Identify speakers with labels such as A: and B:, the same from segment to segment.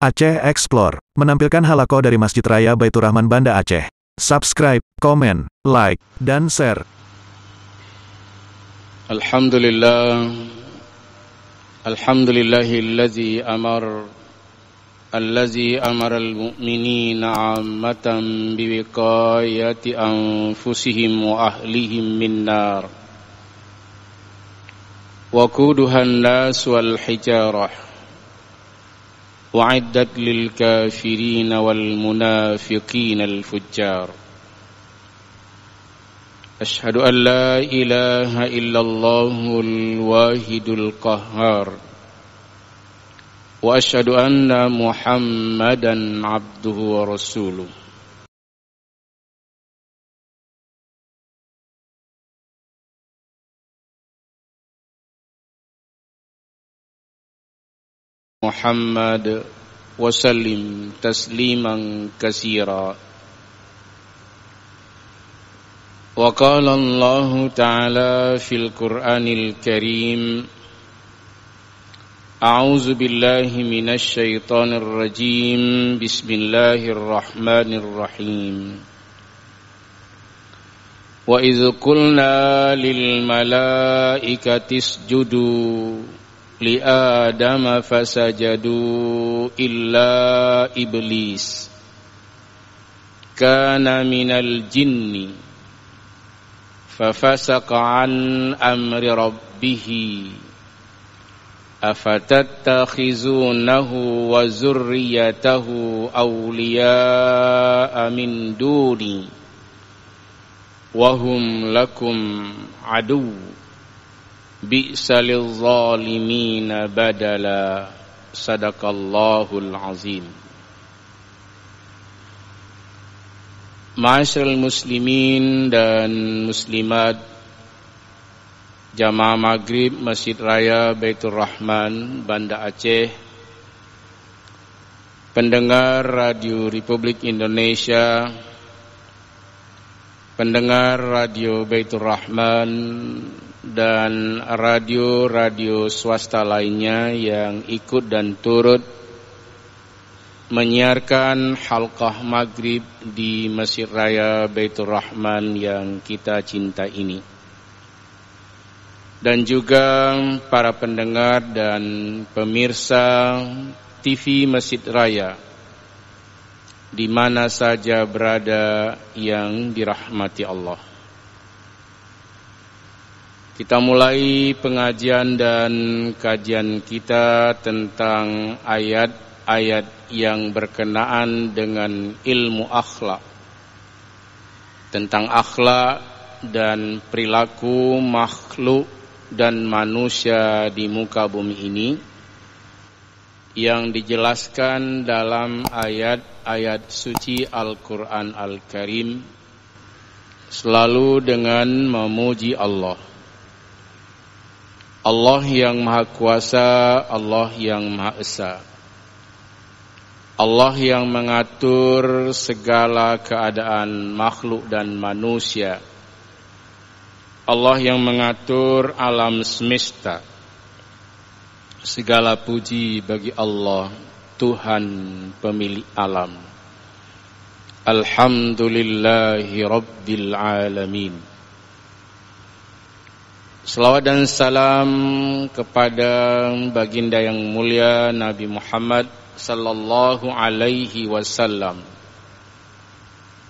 A: Aceh Explore menampilkan halaqah dari Masjid Raya Baitur Rahman Banda Aceh. Subscribe, komen, like, dan share.
B: Alhamdulillahillazi amara al-mu'minina 'ammatan biwiqayati anfusihim wa ahlihim min nar. Waquduhan nas wal hijarah. وَعِدَّتْ لِلْكَافِرِينَ وَالْمُنَافِقِينَ الْفُجَّارِ أشهد أن لا إله إلا الله الواحد القهار وأشهد أن محمدا عبده ورسوله محمد وسلم تسليما كثيرا وقال الله تعالى في القرآن الكريم أعوذ بالله من الشيطان الرجيم بسم الله الرحمن الرحيم وإذ قلنا للملائكة اسجدوا لآدم فسجدوا إلا إبليس كان من الجن ففسق عن أمر ربه أفتتخذونه وذريته أولياء من دوني وهم لكم عدو bi'sa lil-zalimina badala. Sadaqallahul azim. Ma'asyiral muslimin dan muslimat Jamaah Maghrib Masjid Raya Baitur Rahman Banda Aceh, pendengar Radio Republik Indonesia, pendengar Radio Baitur Rahman dan radio-radio swasta lainnya yang ikut dan turut menyiarkan halqah maghrib di Masjid Raya Baitur Rahman yang kita cinta ini. Dan juga para pendengar dan pemirsa TV Masjid Raya di mana saja berada yang dirahmati Allah. Kita mulai pengajian dan kajian kita tentang ayat-ayat yang berkenaan dengan ilmu akhlak, tentang akhlak dan perilaku makhluk dan manusia di muka bumi ini, yang dijelaskan dalam ayat-ayat suci Al-Quran Al-Karim, selalu dengan memuji Allah. Allah yang Maha Kuasa, Allah yang Maha Esa, Allah yang mengatur segala keadaan makhluk dan manusia, Allah yang mengatur alam semesta. Segala puji bagi Allah, Tuhan pemilik alam. Alhamdulillahi Rabbil Alamin. Salawat dan salam kepada baginda yang mulia Nabi Muhammad sallallahu alaihi wasallam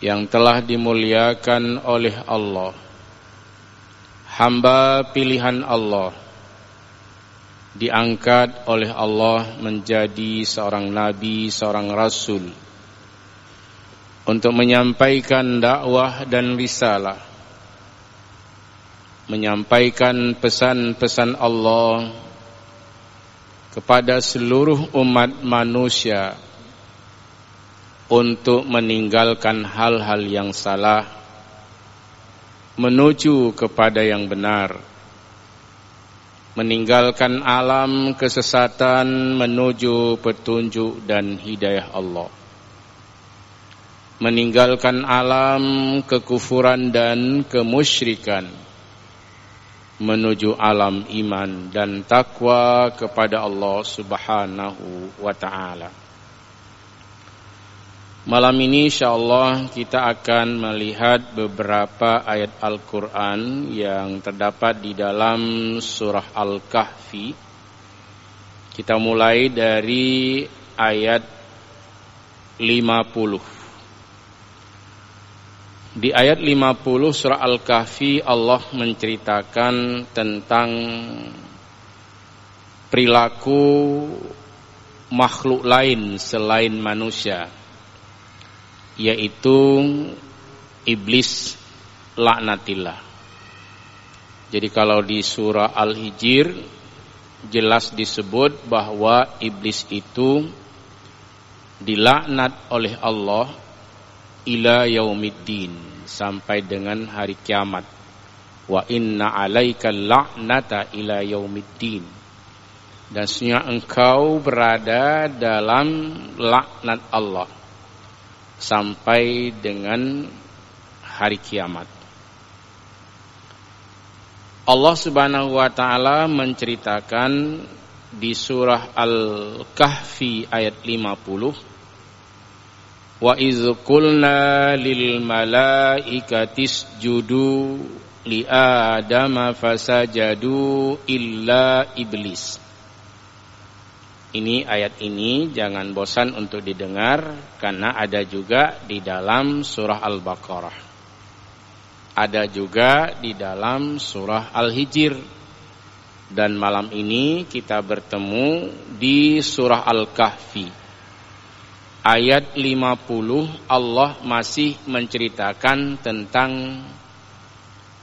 B: yang telah dimuliakan oleh Allah, hamba pilihan Allah, diangkat oleh Allah menjadi seorang nabi, seorang rasul untuk menyampaikan dakwah dan risalah, menyampaikan pesan-pesan Allah kepada seluruh umat manusia untuk meninggalkan hal-hal yang salah, menuju kepada yang benar, meninggalkan alam kesesatan menuju petunjuk dan hidayah Allah, meninggalkan alam kekufuran dan kemusyrikan menuju alam iman dan takwa kepada Allah Subhanahu wa ta'ala. Malam ini insyaallah kita akan melihat beberapa ayat Al-Quran yang terdapat di dalam surah Al-Kahfi. Kita mulai dari ayat 50. Di ayat 50 surah Al-Kahfi Allah menceritakan tentang perilaku makhluk lain selain manusia, yaitu iblis laknatillah. Jadi kalau di surah Al-Hijr jelas disebut bahwa iblis itu dilaknat oleh Allah ila yaumiddin, sampai dengan hari kiamat. Wa inna alaikal la'nata ila yaumiddin, dan sesungguhnya engkau berada dalam laknat Allah sampai dengan hari kiamat. Allah Subhanahu wa taala menceritakan di surah Al-Kahfi ayat 50, wa iz qulna lil malaikati isjudu li adama fasajadu illa iblis. Ini ayat ini jangan bosan untuk didengar, karena ada juga di dalam surah Al-Baqarah, ada juga di dalam surah Al-Hijr, dan malam ini kita bertemu di surah Al-Kahfi ayat 50. Allah masih menceritakan tentang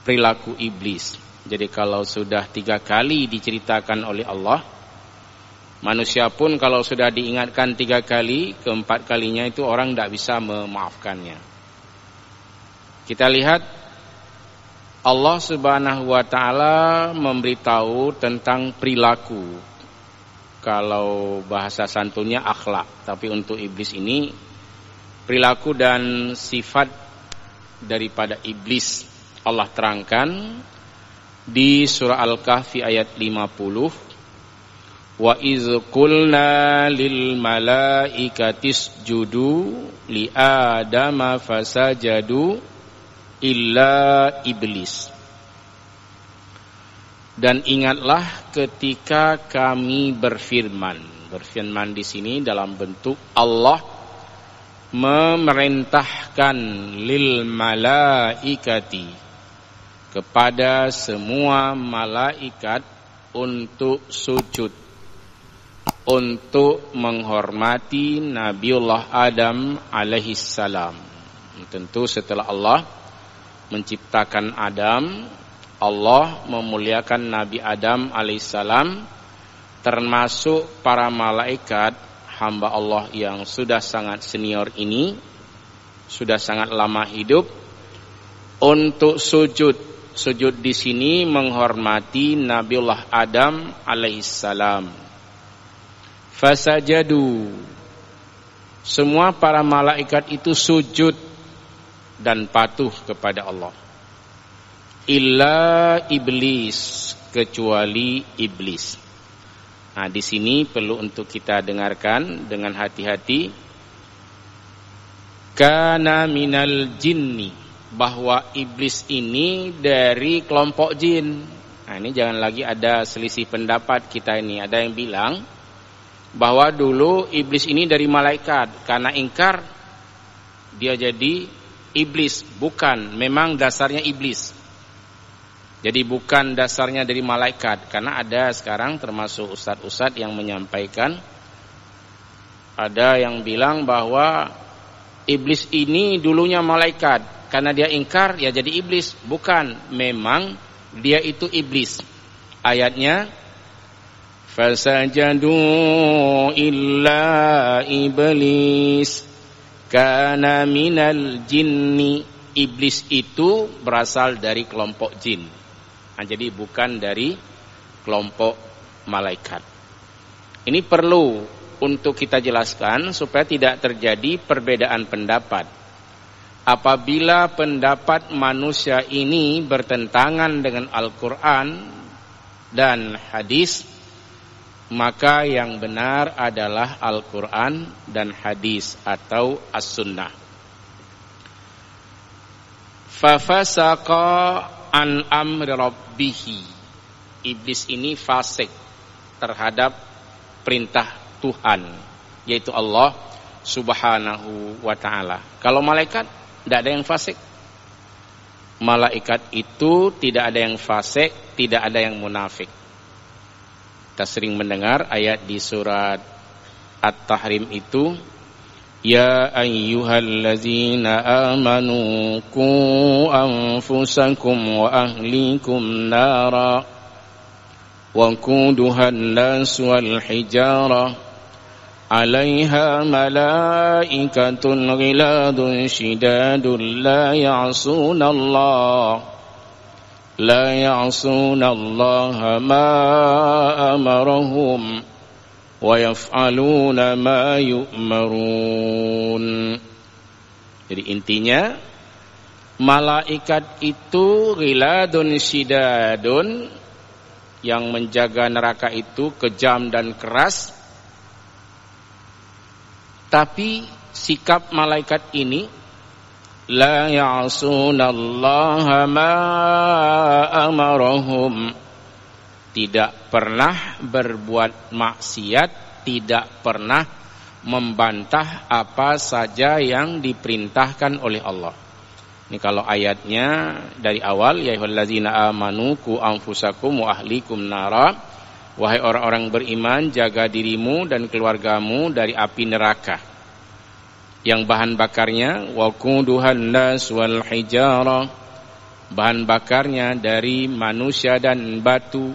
B: perilaku iblis. Jadi kalau sudah 3 kali diceritakan oleh Allah, manusia pun kalau sudah diingatkan 3 kali, keempat kalinya itu orang tidak bisa memaafkannya. Kita lihat Allah Subhanahu wa taala memberitahu tentang perilaku. Kalau bahasa santunnya akhlak, tapi untuk iblis ini perilaku dan sifat daripada iblis Allah terangkan di surah Al-Kahfi ayat 50. Wa iz qulna lil malaikati isjudu li adama fasajadu illa iblis. Dan ingatlah ketika kami berfirman. Berfirman di sini dalam bentuk Allah memerintahkan lil malaikati, kepada semua malaikat untuk sujud, untuk menghormati Nabiullah Adam alaihissalam. Tentu setelah Allah menciptakan Adam, Allah memuliakan Nabi Adam alaihissalam, termasuk para malaikat hamba Allah yang sudah sangat senior ini, sudah sangat lama hidup, untuk sujud. Sujud di sini menghormati Nabiullah Adam alaihissalam. Fasajadu, semua para malaikat itu sujud dan patuh kepada Allah. Illa iblis, kecuali iblis. Nah, di sini perlu untuk kita dengarkan dengan hati-hati. Kana minal jinni, bahwa iblis ini dari kelompok jin. Nah, ini jangan lagi ada selisih pendapat kita ini. Ada yang bilang bahwa dulu iblis ini dari malaikat, karena ingkar dia jadi iblis. Bukan, memang dasarnya iblis. Jadi bukan dasarnya dari malaikat, karena ada sekarang termasuk ustadz-ustadz yang menyampaikan, ada yang bilang bahwa iblis ini dulunya malaikat, karena dia ingkar ya jadi iblis. Bukan, memang dia itu iblis. Ayatnya fasajadu illa iblis kana minal jinni. Iblis itu berasal dari kelompok jin. Nah, jadi bukan dari kelompok malaikat. Ini perlu untuk kita jelaskan supaya tidak terjadi perbedaan pendapat. Apabila pendapat manusia ini bertentangan dengan Al-Quran dan hadis, maka yang benar adalah Al-Quran dan hadis atau As-Sunnah. Fafasaqa an amri rabbihi. Iblis ini fasik terhadap perintah Tuhan, yaitu Allah Subhanahu wa ta'ala. Kalau malaikat tidak ada yang fasik. Malaikat itu tidak ada yang fasik, tidak ada yang munafik. Kita sering mendengar ayat di surat At-Tahrim itu, ya ayyuhallazina amanu qu anfusakum wa ahlikum nara wa quduhan nas wal hijarah 'alaiha malaikatun ghiladun shidadun la ya'sunallaha ma amarahum wa yaf'aluna ma yu'marun. Jadi intinya malaikat itu ghiladun shidadun, yang menjaga neraka itu kejam dan keras. Tapi sikap malaikat ini la ya'sunallaha ma amarahum, tidak pernah berbuat maksiat, tidak pernah membantah apa saja yang diperintahkan oleh Allah. Ini kalau ayatnya dari awal, ya ayyuhallazina amanu qu anfusakum wa ahlikum nara, wahai orang-orang beriman, jaga dirimu dan keluargamu dari api neraka yang bahan bakarnya waquduhan nas wal hijarah, bahan bakarnya dari manusia dan batu.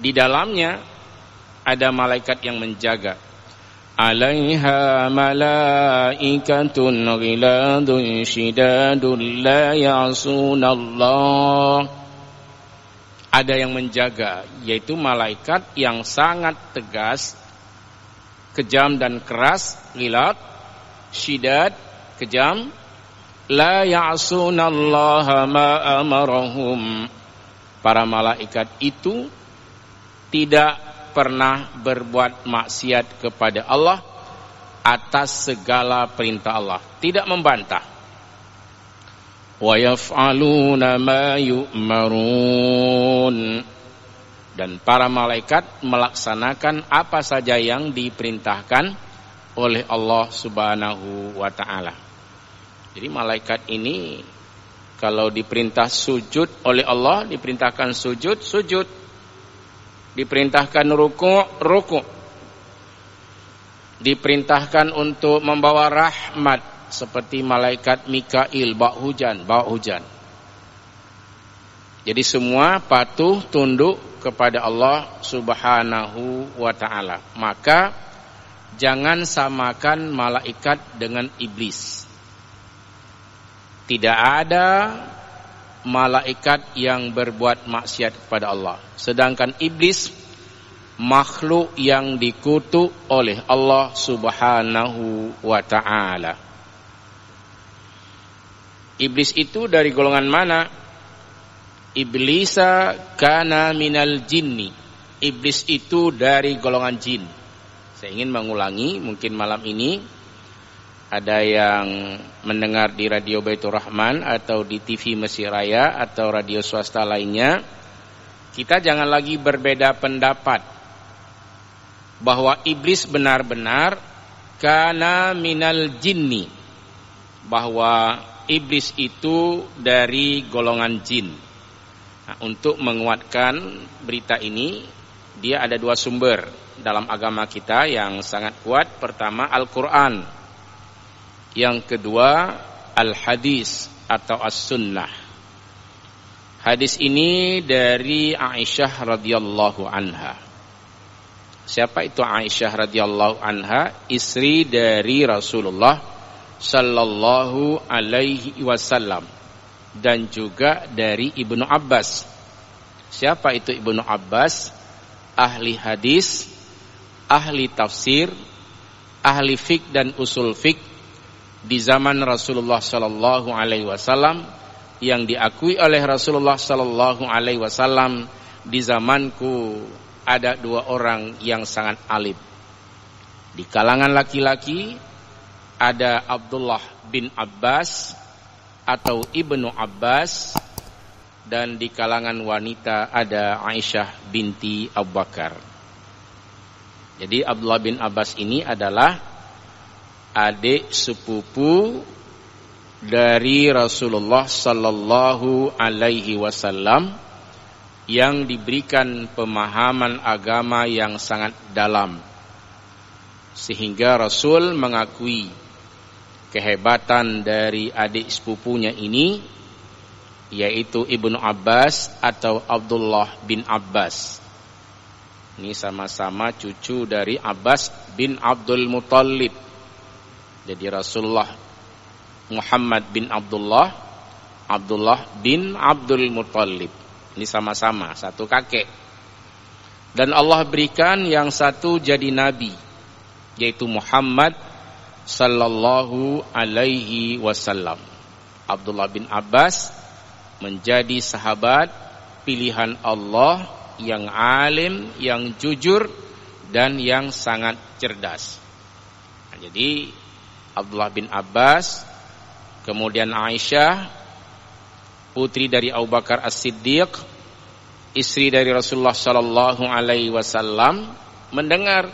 B: Di dalamnya ada malaikat yang menjaga. 'Alaiha malaikatun ghiladun shidadun la ya'sunallah. Ada yang menjaga, yaitu malaikat yang sangat tegas, kejam dan keras, ghilad, shidad, kejam, la ya'sunallaha ma amarahum. Para malaikat itu tidak pernah berbuat maksiat kepada Allah atas segala perintah Allah, tidak membantah. Wa yaf'aluna ma yu'marun, dan para malaikat melaksanakan apa saja yang diperintahkan oleh Allah Subhanahu wa ta'ala. Jadi malaikat ini kalau diperintah sujud oleh Allah, diperintahkan sujud, sujud. Diperintahkan ruku', diperintahkan untuk membawa rahmat seperti malaikat Mikail, bawa hujan. Jadi semua patuh tunduk kepada Allah Subhanahu wa ta'ala. Maka jangan samakan malaikat dengan iblis. Tidak ada malaikat yang berbuat maksiat kepada Allah. Sedangkan iblis makhluk yang dikutuk oleh Allah Subhanahu wa ta'ala. Iblis itu dari golongan mana? Iblisa kana minal jinni. Iblis itu dari golongan jin. Saya ingin mengulangi, mungkin malam ini ada yang mendengar di Radio Baitur Rahman atau di TV Mesir Raya atau radio swasta lainnya. Kita jangan lagi berbeda pendapat bahwa iblis benar-benar kana minal jinni, bahwa iblis itu dari golongan jin. Nah, untuk menguatkan berita ini, dia ada dua sumber dalam agama kita yang sangat kuat. Pertama Al-Quran, yang kedua Al-Hadis atau As-Sunnah. Hadis ini dari Aisyah radhiyallahu anha. Siapa itu Aisyah radhiyallahu anha? Istri dari Rasulullah sallallahu alaihi wasallam, dan juga dari Ibnu Abbas. Siapa itu Ibnu Abbas? Ahli hadis, ahli tafsir, ahli fiqh dan usul fiqh di zaman Rasulullah sallallahu alaihi wasallam, yang diakui oleh Rasulullah sallallahu alaihi wasallam, di zamanku ada 2 orang yang sangat alim. Di kalangan laki-laki ada Abdullah bin Abbas atau Ibnu Abbas, dan di kalangan wanita ada Aisyah binti Abu Bakar. Jadi Abdullah bin Abbas ini adalah adik sepupu dari Rasulullah sallallahu alaihi wasallam yang diberikan pemahaman agama yang sangat dalam, sehingga Rasul mengakui kehebatan dari adik sepupunya ini, yaitu Ibnu Abbas atau Abdullah bin Abbas. Ini sama-sama cucu dari Abbas bin Abdul Muttalib. Jadi Rasulullah Muhammad bin Abdullah, Abdullah bin Abdul Muttalib. Ini sama-sama satu kakek. Dan Allah berikan yang satu jadi nabi, yaitu Muhammad sallallahu alaihi wasallam. Abdullah bin Abbas menjadi sahabat pilihan Allah yang alim, yang jujur, dan yang sangat cerdas. Nah, jadi Abdullah bin Abbas, kemudian Aisyah, putri dari Abu Bakar As-Siddiq, istri dari Rasulullah sallallahu alaihi wasallam, mendengar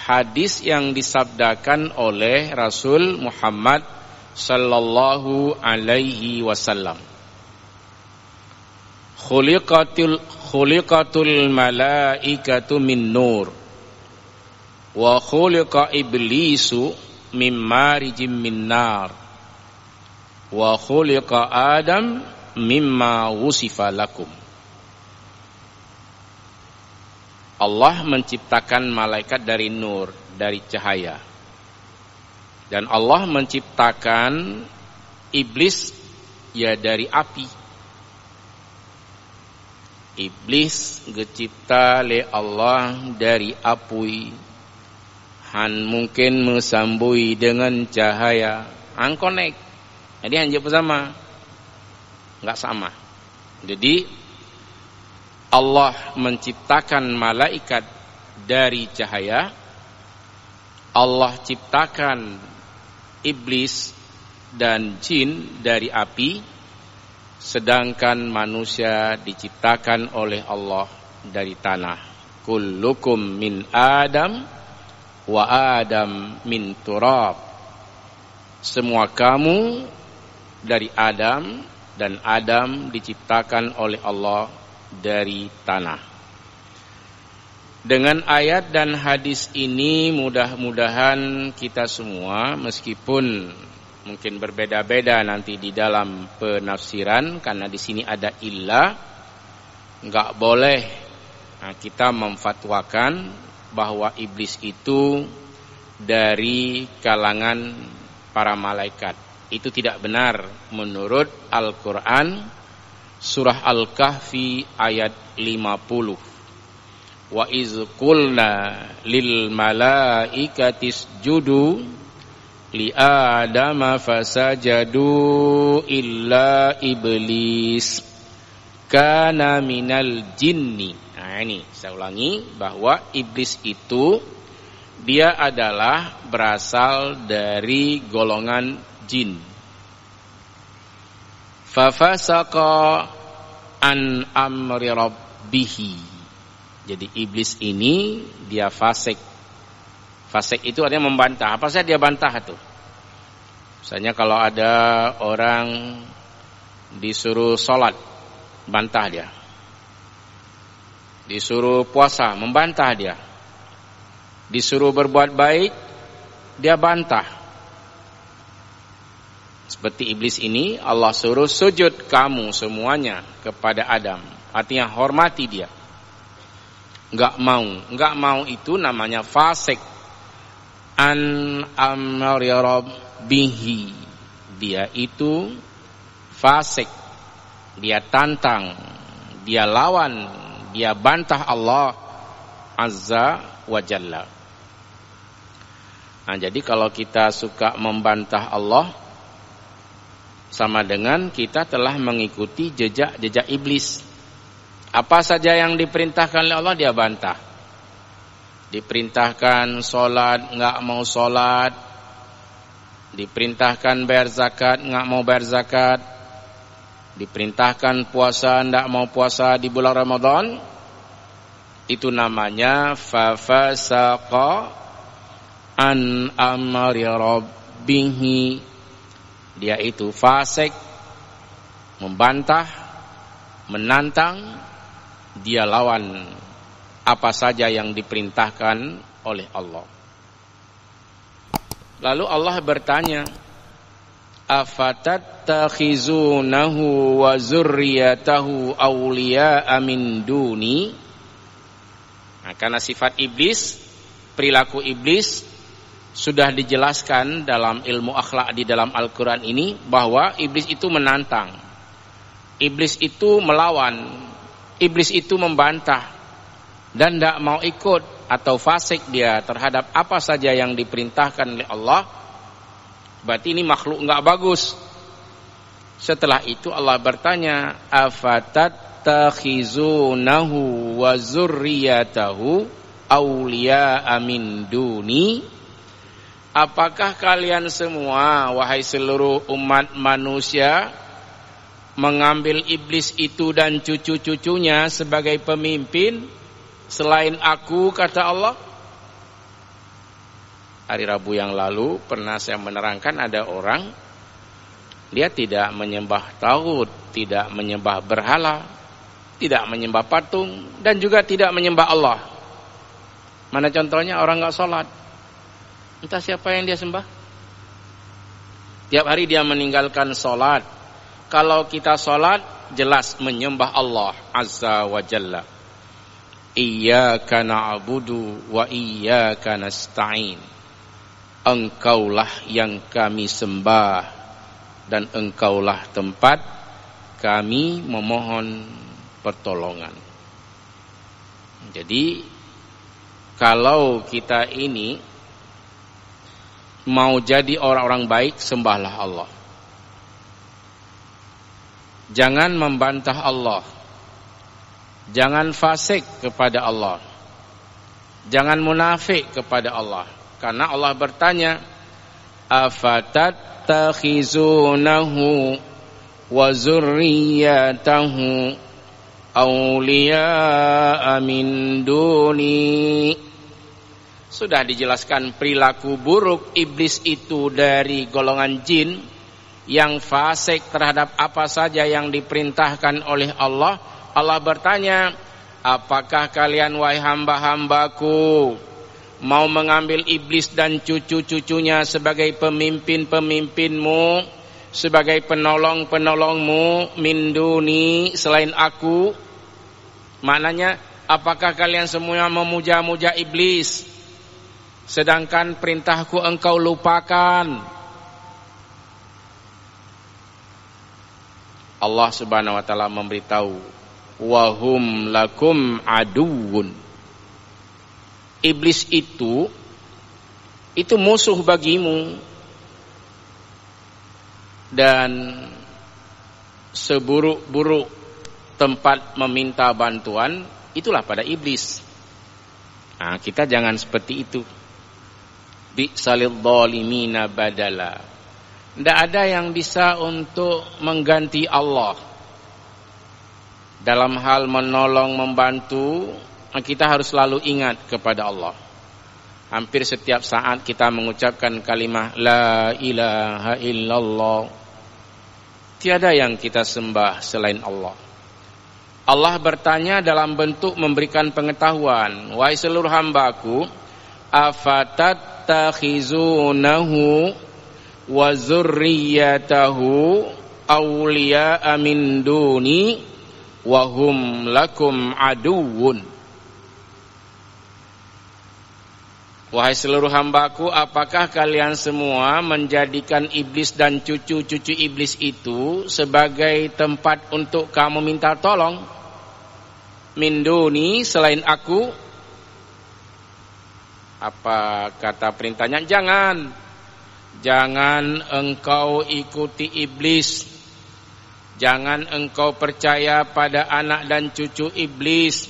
B: hadis yang disabdakan oleh Rasul Muhammad sallallahu alaihi wasallam. Khuliqatul malaikatu min nur wa khuliqa iblisu min marijim min nar wa khuliqa adam mimma wusifa lakum. Allah menciptakan malaikat dari nur, dari cahaya. Dan Allah menciptakan iblis ya dari api. Iblis dicipta oleh Allah dari api. Han mungkin mesambui dengan cahaya. Han connect. Jadi han bersama. Enggak sama. Jadi Allah menciptakan malaikat dari cahaya. Allah ciptakan iblis dan jin dari api. Sedangkan manusia diciptakan oleh Allah dari tanah. Kullukum min Adam wa Adam min turab. Semua kamu dari Adam, dan Adam diciptakan oleh Allah dari tanah. Dengan ayat dan hadis ini mudah-mudahan kita semua, meskipun mungkin berbeda-beda nanti di dalam penafsiran, karena di sini ada illah, enggak boleh kita memfatwakan bahwa iblis itu dari kalangan para malaikat. Itu tidak benar menurut Al-Qur'an surah Al-Kahfi ayat 50. Wa iz qulna lil malaikati isjudu li adama fasajadu illa iblis kana minal jinni. Nah ini saya ulangi, bahwa iblis itu dia adalah berasal dari golongan jin. Fafasaqa an amri rabbihi. Jadi iblis ini dia fasik. Fasik itu artinya membantah. Apa saja dia bantah itu. Misalnya kalau ada orang disuruh sholat, bantah dia. Disuruh puasa, membantah dia. Disuruh berbuat baik, dia bantah. Seperti iblis ini, Allah suruh sujud kamu semuanya kepada Adam. Artinya hormati dia. Enggak mau itu namanya fasik. An amri rabbihi, dia itu fasik, dia tantang, dia lawan, dia bantah Allah azza wa jalla. Nah, jadi kalau kita suka membantah Allah, sama dengan kita telah mengikuti jejak-jejak iblis. Apa saja yang diperintahkan oleh Allah dia bantah. Diperintahkan sholat, enggak mau sholat. Diperintahkan bayar zakat, enggak mau bayar zakat. Diperintahkan puasa, enggak mau puasa di bulan Ramadan. Itu namanya fafasaqa an amri rabbihi. Dia itu fasik, membantah, menantang, dia lawan apa saja yang diperintahkan oleh Allah. Lalu Allah bertanya, afatattakhizunahu wa zurriyatahu awliya'a min duni. Nah, karena sifat iblis, perilaku iblis sudah dijelaskan dalam ilmu akhlak di dalam Al-Quran ini, bahwa iblis itu menantang, iblis itu melawan, iblis itu membantah dan tidak mau ikut atau fasik dia terhadap apa saja yang diperintahkan oleh Allah. Berarti ini makhluk enggak bagus. Setelah itu Allah bertanya, afatattakhizunahu wa zurriyatahu awliya'a min duni. Apakah kalian semua, wahai seluruh umat manusia, mengambil iblis itu dan cucu-cucunya sebagai pemimpin selain aku, kata Allah? Hari Rabu yang lalu pernah saya menerangkan ada orang, dia tidak menyembah tagut, tidak menyembah berhala, tidak menyembah patung, dan juga tidak menyembah Allah. Mana contohnya? Orang enggak sholat, entah siapa yang dia sembah. Tiap hari dia meninggalkan sholat. Kalau kita sholat, jelas menyembah Allah Azza wa Jalla. Iyyaka na'budu wa iyyaka nasta'in. Engkaulah yang kami sembah dan engkaulah tempat kami memohon pertolongan. Jadi kalau kita ini mau jadi orang-orang baik, sembahlah Allah. Jangan membantah Allah. Jangan fasik kepada Allah. Jangan munafik kepada Allah. Karena Allah bertanya, afatattakhizunahu wa zurriyatahu awliya'a min duni. Sudah dijelaskan perilaku buruk iblis itu dari golongan jin yang fasik terhadap apa saja yang diperintahkan oleh Allah. Allah bertanya, apakah kalian wahai hamba-hambaku mau mengambil iblis dan cucu-cucunya sebagai pemimpin-pemimpinmu, sebagai penolong-penolongmu, min duni, selain aku? Maknanya, apakah kalian semua memuja-muja iblis, sedangkan perintahku engkau lupakan? Allah Subhanahu wa taala memberitahu, wa hum lakum aduwwun. Iblis itu musuh bagimu, dan seburuk-buruk tempat meminta bantuan itulah pada iblis. Nah, kita jangan seperti itu. Bi'salil zalimina badala. Tidak ada yang bisa untuk mengganti Allah. Dalam hal menolong, membantu, kita harus selalu ingat kepada Allah. Hampir setiap saat kita mengucapkan kalimah La ilaha illallah. Tiada yang kita sembah selain Allah. Allah bertanya dalam bentuk memberikan pengetahuan. Wahai seluruh hambaku, afatattakhizunahu wa zurriyatahu awliya'a min duni wa hum lakum aduwwun. Wahai seluruh hambaku, apakah kalian semua menjadikan iblis dan cucu-cucu iblis itu sebagai tempat untuk kamu minta tolong? Min duni, selain aku. Apa kata perintahnya? Jangan engkau ikuti iblis. Jangan engkau percaya pada anak dan cucu iblis.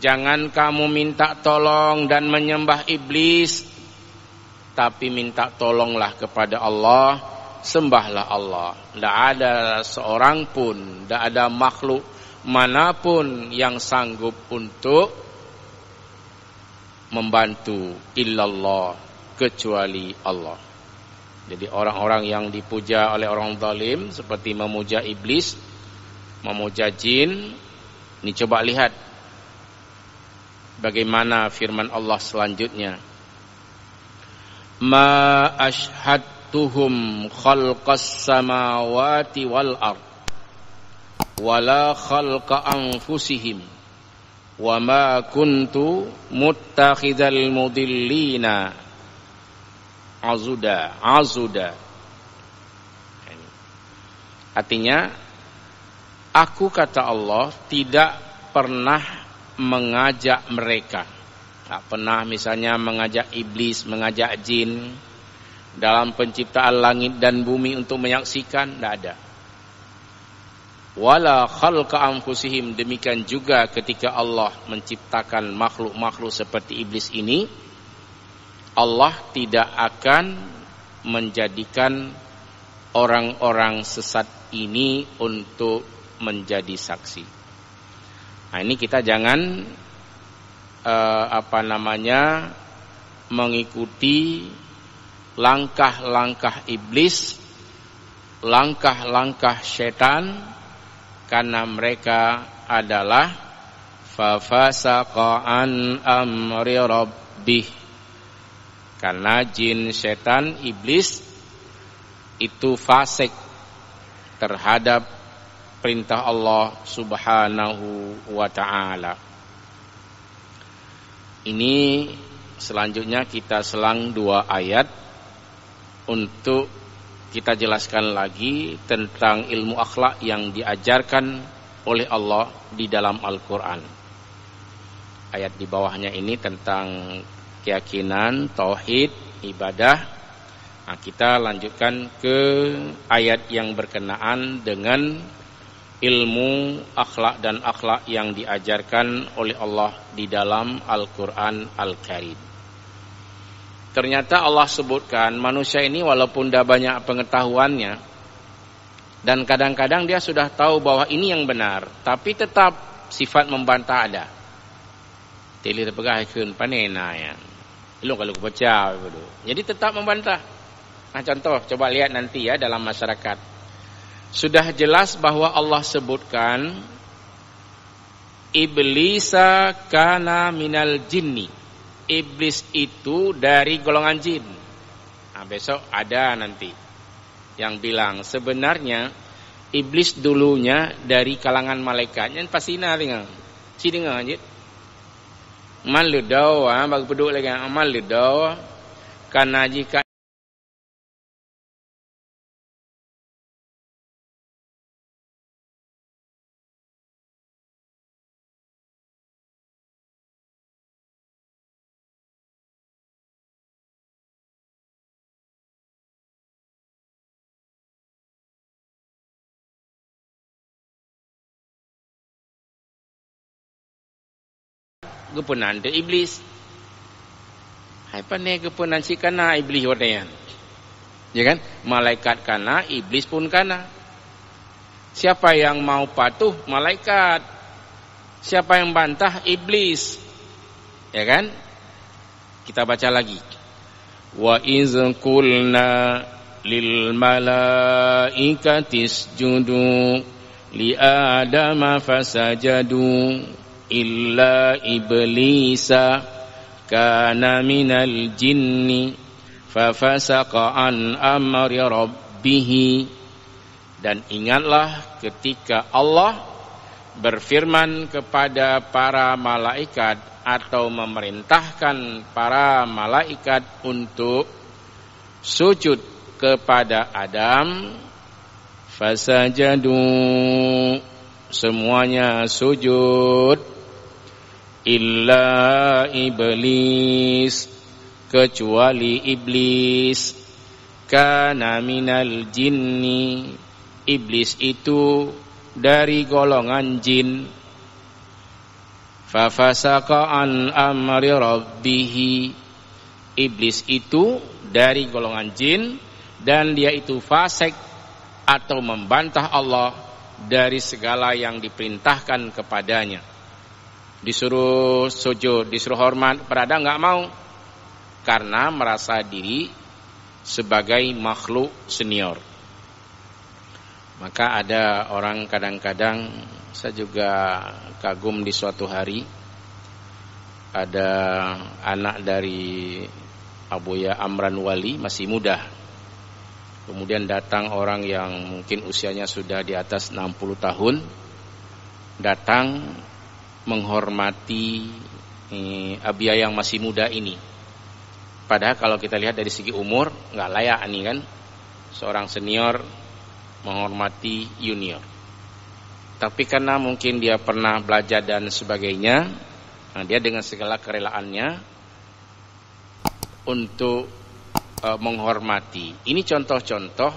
B: Jangan kamu minta tolong dan menyembah iblis, tapi minta tolonglah kepada Allah, sembahlah Allah. Tidak ada seorang pun, tidak ada makhluk manapun yang sanggup untuk membantu illallah, kecuali Allah. Jadi orang-orang yang dipuja oleh orang zalim seperti memuja iblis, memuja jin, ini coba lihat bagaimana firman Allah selanjutnya. Ma ashhadtuhum khalqas samawati wal ard wala khalqa anfusihim wa ma kuntu muttakhidhal mudillina azuda. Artinya, aku kata Allah tidak pernah mengajak mereka. Tak pernah misalnya mengajak iblis, mengajak jin dalam penciptaan langit dan bumi untuk menyaksikan, tidak ada. Wala khalqa anfusihim, demikian juga ketika Allah menciptakan makhluk-makhluk seperti iblis ini, Allah tidak akan menjadikan orang-orang sesat ini untuk menjadi saksi. Nah, ini kita jangan mengikuti langkah-langkah iblis, langkah-langkah setan, karena mereka adalah fafasaqa an amri rabbih. Karena jin, setan, iblis itu fasik terhadap perintah Allah Subhanahu wa ta'ala. Ini selanjutnya kita selang 2 ayat untuk kita jelaskan lagi tentang ilmu akhlak yang diajarkan oleh Allah di dalam Al-Quran. Ayat di bawahnya ini tentang keyakinan, tauhid, ibadah. Nah, kita lanjutkan ke ayat yang berkenaan dengan ilmu akhlak dan akhlak yang diajarkan oleh Allah di dalam Al-Quran Al-Karim. Ternyata Allah sebutkan manusia ini walaupun dah banyak pengetahuannya dan kadang-kadang dia sudah tahu bahwa ini yang benar, tapi tetap sifat membantah ada. Tili terpegah ikun panena ya. Lu kalau baca begitu. Jadi tetap membantah. Nah, contoh coba lihat nanti ya dalam masyarakat. Sudah jelas bahwa Allah sebutkan iblisa kana minal jinni. Iblis itu dari golongan jin. Nah, besok ada nanti yang bilang sebenarnya iblis dulunya dari kalangan malaikat. Yang pasti tinggal. Si dengar aja. Maludau bagi penduduk lagi maludau karena jika gepunan de iblis. Hai pane gepunan si kana iblis wadaian. Ya kan? Malaikat kana, iblis pun kana. Siapa yang mau patuh? Malaikat. Siapa yang bantah? Iblis. Ya kan? Kita baca lagi. Wa iz qulna lil malaikati isjudu li adama fasajadu illa iblisa kana minal jinni fafasaqa an amri rabbih. Dan ingatlah ketika Allah berfirman kepada para malaikat atau memerintahkan para malaikat untuk sujud kepada Adam, fasajadu, semuanya sujud, illa iblis, kecuali iblis, kana minal jinni, iblis itu dari golongan jin. Fafasaqa an amri rabbih. Iblis itu dari golongan jin dan dia itu fasik atau membantah Allah dari segala yang diperintahkan kepadanya. Disuruh sujud, disuruh hormat kepada enggak mau karena merasa diri sebagai makhluk senior. Maka ada orang kadang-kadang, saya juga kagum di suatu hari, ada anak dari Abuya Amran Wali, masih muda. Kemudian datang orang yang mungkin usianya sudah di atas 60 tahun, datang menghormati Abuya yang masih muda ini. Padahal kalau kita lihat dari segi umur, nggak layak nih kan, seorang senior menghormati junior. Tapi karena mungkin dia pernah belajar dan sebagainya, nah dia dengan segala kerelaannya untuk menghormati. Ini contoh-contoh.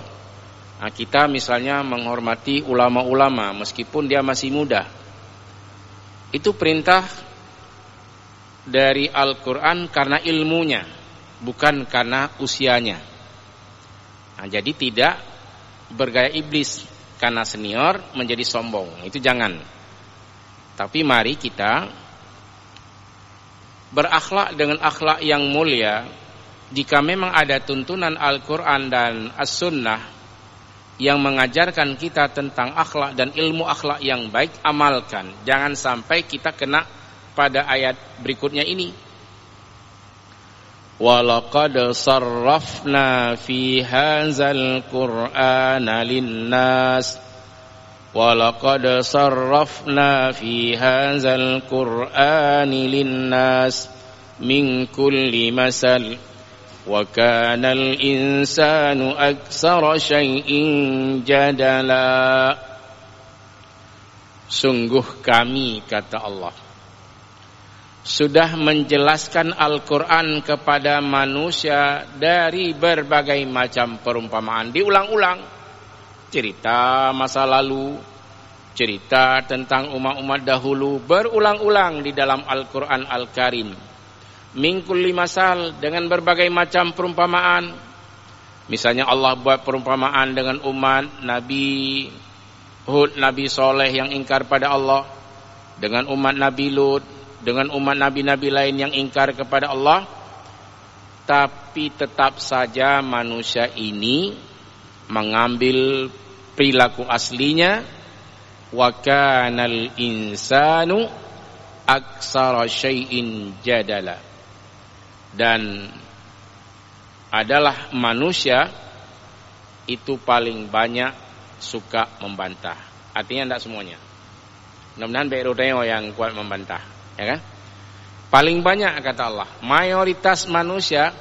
B: Nah, kita misalnya menghormati ulama-ulama meskipun dia masih muda. Itu perintah dari Al-Quran karena ilmunya, bukan karena usianya. Nah, jadi tidak bergaya iblis karena senior menjadi sombong, itu jangan. Tapi mari kita berakhlak dengan akhlak yang mulia. Jika memang ada tuntunan Al-Quran dan As-Sunnah yang mengajarkan kita tentang akhlak dan ilmu akhlak yang baik, amalkan. Jangan sampai kita kena pada ayat berikutnya ini. وَلَقَدْ صَرَّفْنَا فِي هَذَا الْقُرْآنَ لِلنَّاسِ وَلَقَدْ صَرَّفْنَا فِي هَذَا الْقُرْآنِ لِلنَّاسِ مِنْ كُلِّ مَثَلٍ وَكَانَ الْإِنسَانُ أَكْثَرَ شَيْءٍ جَدَلًا. Sungguh kami, kata Allah, sudah menjelaskan Al-Quran kepada manusia dari berbagai macam perumpamaan. Diulang-ulang. Cerita masa lalu, cerita tentang umat-umat dahulu, berulang-ulang di dalam Al-Quran Al-Karim. Min kulli masal, dengan berbagai macam perumpamaan. Misalnya Allah buat perumpamaan dengan umat Nabi Hud, Nabi Soleh yang ingkar pada Allah, dengan umat Nabi Lut, dengan umat nabi-nabi lain yang ingkar kepada Allah. Tapi tetap saja manusia ini mengambil perilaku aslinya. Wa kanal insanu aktsara syai'in jadala. Dan adalah manusia itu paling banyak suka membantah. Artinya tidak semuanya. Mudah-mudahan Beiruteo yang kuat membantah, ya kan? Paling banyak, kata Allah, mayoritas manusia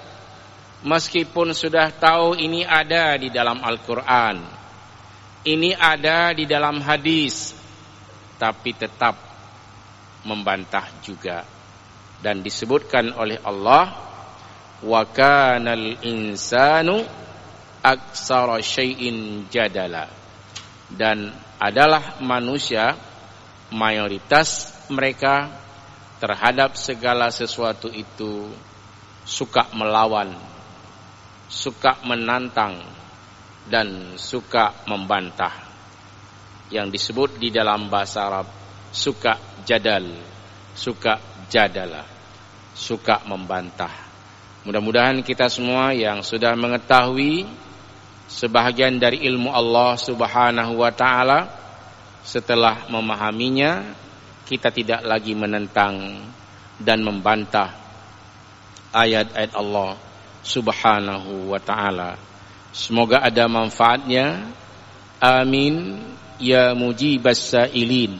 B: meskipun sudah tahu ini ada di dalam Al-Quran, ini ada di dalam hadis, tapi tetap membantah juga. Dan disebutkan oleh Allah, wa kanal insanu aktsara syai'in jadala. Dan adalah manusia, mayoritas mereka terhadap segala sesuatu itu suka melawan, suka menantang, dan suka membantah. Yang disebut di dalam bahasa Arab suka jadal, suka jadala, suka membantah. Mudah-mudahan kita semua yang sudah mengetahui sebahagian dari ilmu Allah Subhanahu wa ta'ala, setelah memahaminya, kita tidak lagi menentang dan membantah ayat-ayat Allah Subhanahu wa ta'ala. Semoga ada manfaatnya. Amin ya mujibas sa'ilin.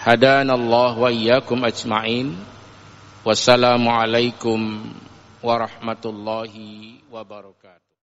B: Hadanallah wa iyyakum ajma'in. Wassalamualaikum warahmatullahi wabarakatuh.